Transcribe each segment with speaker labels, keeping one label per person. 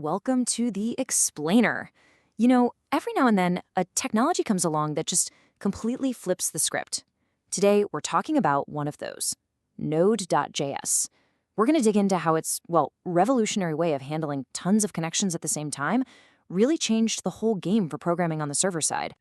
Speaker 1: welcome to the Explainer. Every now and then, a technology comes along that just completely flips the script. Today, we're talking about one of those, Node.js. We're going to dig into how its, revolutionary way of handling tons of connections at the same time really changed the whole game for programming on the server side.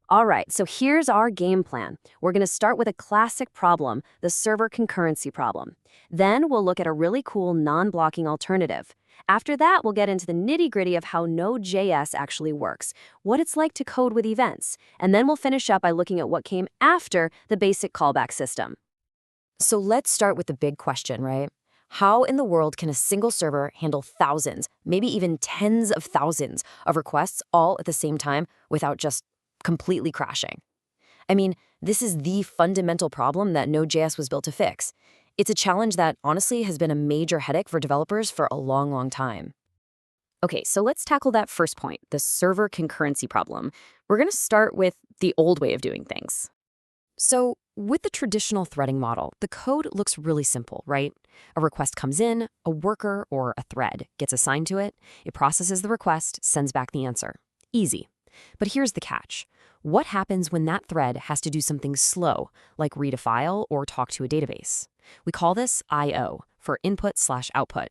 Speaker 2: All right, so here's our game plan. We're going to start with a classic problem, the server concurrency problem. Then we'll look at a really cool non-blocking alternative. After that, we'll get into the nitty-gritty of how Node.js actually works, what it's like to code with events, and then we'll finish up by looking at what came after the basic callback system.
Speaker 1: So let's start with the big question, right? How in the world can a single server handle thousands, maybe even tens of thousands of requests all at the same time without just completely crashing? I mean, this is the fundamental problem that Node.js was built to fix. It's a challenge that honestly has been a major headache for developers for a long, long time.
Speaker 2: Okay, so let's tackle that first point, the server concurrency problem. We're going to start with the old way of doing things.
Speaker 1: So with the traditional threading model, the code looks really simple, right? A request comes in, a worker or a thread gets assigned to it, it processes the request, sends back the answer. Easy. But here's the catch. What happens when that thread has to do something slow, like read a file or talk to a database? We call this I/O, for input/output.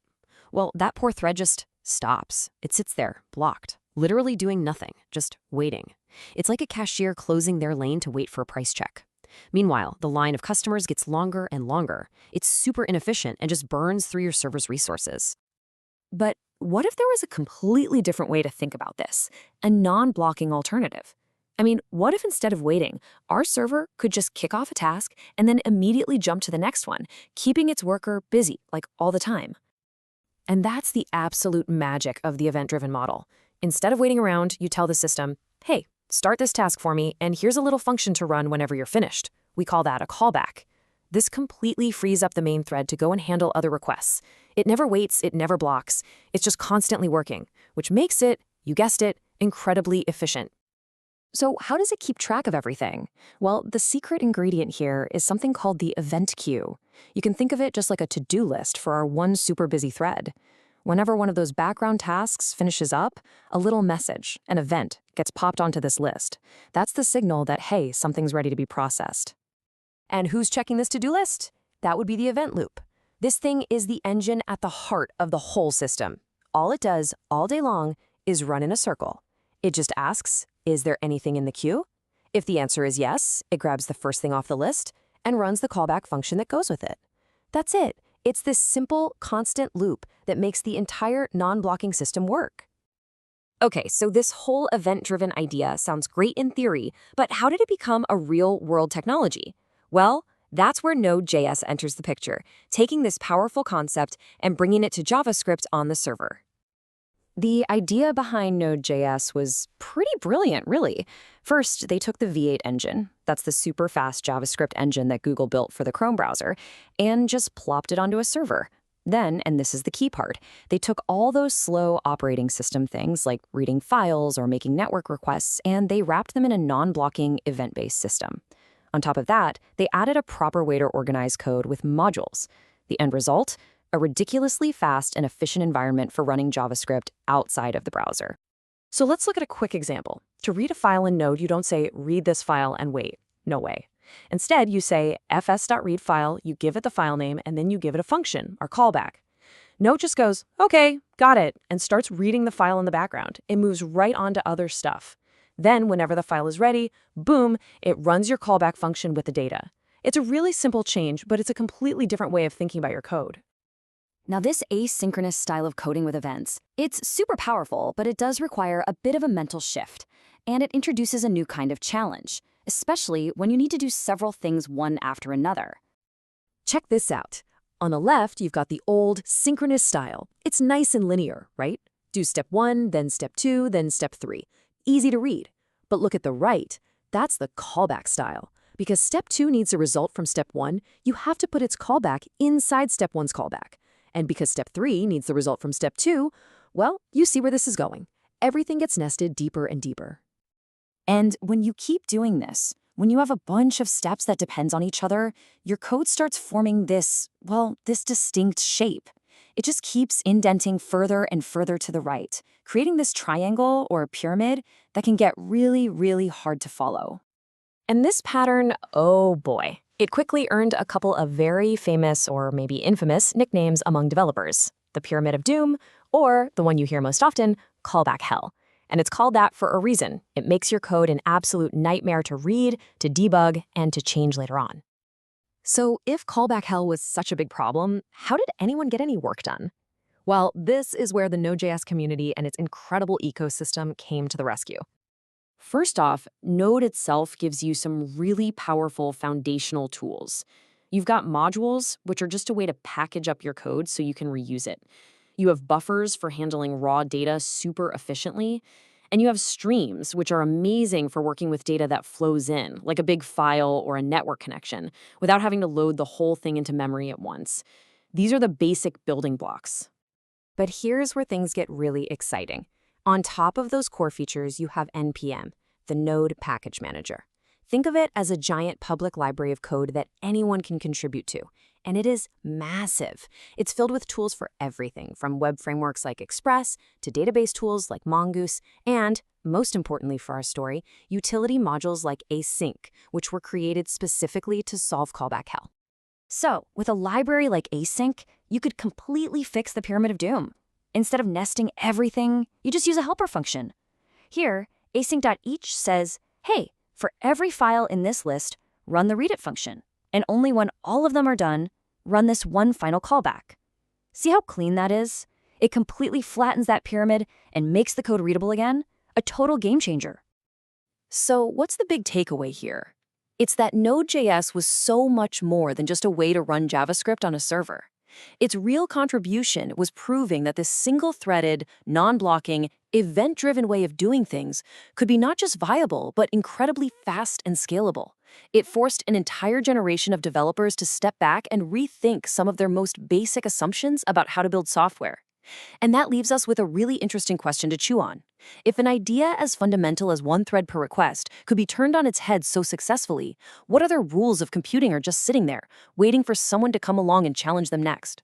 Speaker 1: Well, that poor thread just stops. It sits there, blocked, literally doing nothing, just waiting. It's like a cashier closing their lane to wait for a price check. Meanwhile, the line of customers gets longer and longer. It's super inefficient and just burns through your server's resources. But what if there was a completely different way to think about this? A non-blocking alternative? I mean, what if instead of waiting, our server could just kick off a task and then immediately jump to the next one, keeping its worker busy, like all the time? And that's the absolute magic of the event-driven model. Instead of waiting around, you tell the system, hey, start this task for me, and here's a little function to run whenever you're finished. We call that a callback. This completely frees up the main thread to go and handle other requests. It never waits, it never blocks. It's just constantly working, which makes it, you guessed it, incredibly efficient. So how does it keep track of everything? Well, the secret ingredient here is something called the event queue. You can think of it just like a to-do list for our one super busy thread. Whenever one of those background tasks finishes up, a little message, an event, gets popped onto this list. That's the signal that, hey, something's ready to be processed. And who's checking this to-do list? That would be the event loop. This thing is the engine at the heart of the whole system. All it does all day long is run in a circle. It just asks, is there anything in the queue? If the answer is yes, it grabs the first thing off the list and runs the callback function that goes with it. That's it. It's this simple, constant loop that makes the entire non-blocking system work. Okay, so this whole event-driven idea sounds great in theory, but how did it become a real-world technology? Well, that's where Node.js enters the picture, taking this powerful concept and bringing it to JavaScript on the server. The idea behind Node.js was pretty brilliant, really. First, they took the V8 engine, that's the super fast JavaScript engine that Google built for the Chrome browser, and just plopped it onto a server. Then, and this is the key part, they took all those slow operating system things like reading files or making network requests, and they wrapped them in a non-blocking event-based system. On top of that, they added a proper way to organize code with modules. The end result? A ridiculously fast and efficient environment for running JavaScript outside of the browser. So let's look at a quick example. To read a file in Node, you don't say, read this file and wait. No way. Instead, you say fs.readFile, you give it the file name, and then you give it a function, our callback. Node just goes, okay, got it, and starts reading the file in the background. It moves right on to other stuff. Then, whenever the file is ready, boom, it runs your callback function with the data. It's a really simple change, but it's a completely different way of thinking about your code. Now, this asynchronous style of coding with events, it's super powerful, but it does require a bit of a mental shift. And it introduces a new kind of challenge, especially when you need to do several things one after another. Check this out. On the left, you've got the old synchronous style. It's nice and linear, right? Do step 1, then step 2, then step 3. Easy to read. But look at the right. That's the callback style. Because step 2 needs a result from step 1, you have to put its callback inside step 1's callback. And because step 3 needs the result from step 2, well, you see where this is going. Everything gets nested deeper and deeper. And when you keep doing this, when you have a bunch of steps that depends on each other, your code starts forming this distinct shape.
Speaker 2: it just keeps indenting further and further to the right, creating this triangle or pyramid that can get really, really hard to follow.
Speaker 1: And this pattern, oh boy, it quickly earned a couple of very famous or maybe infamous nicknames among developers: the Pyramid of Doom, or the one you hear most often, callback hell. And it's called that for a reason. It makes your code an absolute nightmare to read, to debug, and to change later on. So if callback hell was such a big problem, how did anyone get any work done? Well, this is where the Node.js community and its incredible ecosystem came to the rescue. First off, Node itself gives you some really powerful foundational tools. You've got modules, which are just a way to package up your code so you can reuse it. You have buffers for handling raw data super efficiently. And you have streams, which are amazing for working with data that flows in, like a big file or a network connection, without having to load the whole thing into memory at once. These are the basic building blocks. But here's where things get really exciting. On top of those core features, you have NPM, the Node Package Manager. Think of it as a giant public library of code that anyone can contribute to. And it is massive. It's filled with tools for everything, from web frameworks like Express to database tools like Mongoose, and, most importantly for our story, utility modules like async, which were created specifically to solve callback hell. So, with a library like async, you could completely fix the Pyramid of Doom. Instead of nesting everything, you just use a helper function. Here, async.each says, hey, for every file in this list, run the readit function. And only when all of them are done, run this one final callback. See how clean that is? It completely flattens that pyramid and makes the code readable again. A total game changer. So what's the big takeaway here? It's that Node.js was so much more than just a way to run JavaScript on a server. Its real contribution was proving that this single-threaded, non-blocking, event-driven way of doing things could be not just viable, but incredibly fast and scalable. It forced an entire generation of developers to step back and rethink some of their most basic assumptions about how to build software. And that leaves us with a really interesting question to chew on. If an idea as fundamental as one thread per request could be turned on its head so successfully, what other rules of computing are just sitting there, waiting for someone to come along and challenge them next?